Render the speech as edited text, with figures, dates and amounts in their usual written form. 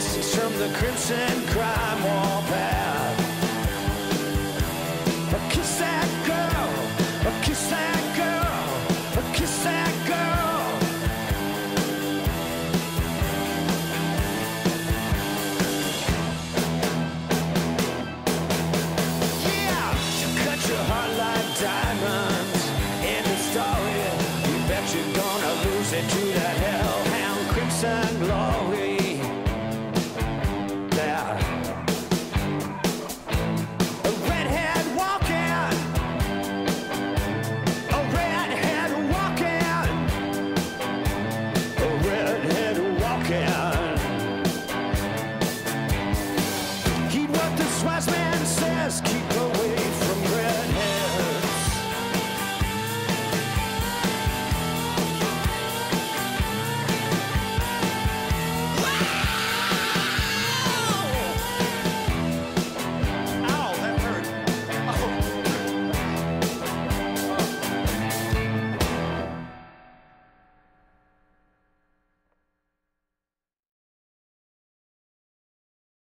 kisses from the crimson crime warpath. Kiss that girl, kiss that girl, kiss that girl. Yeah, she cut your heart like diamonds in the story. You bet you're gonna lose it to that hellhound crimson glory. There. Keep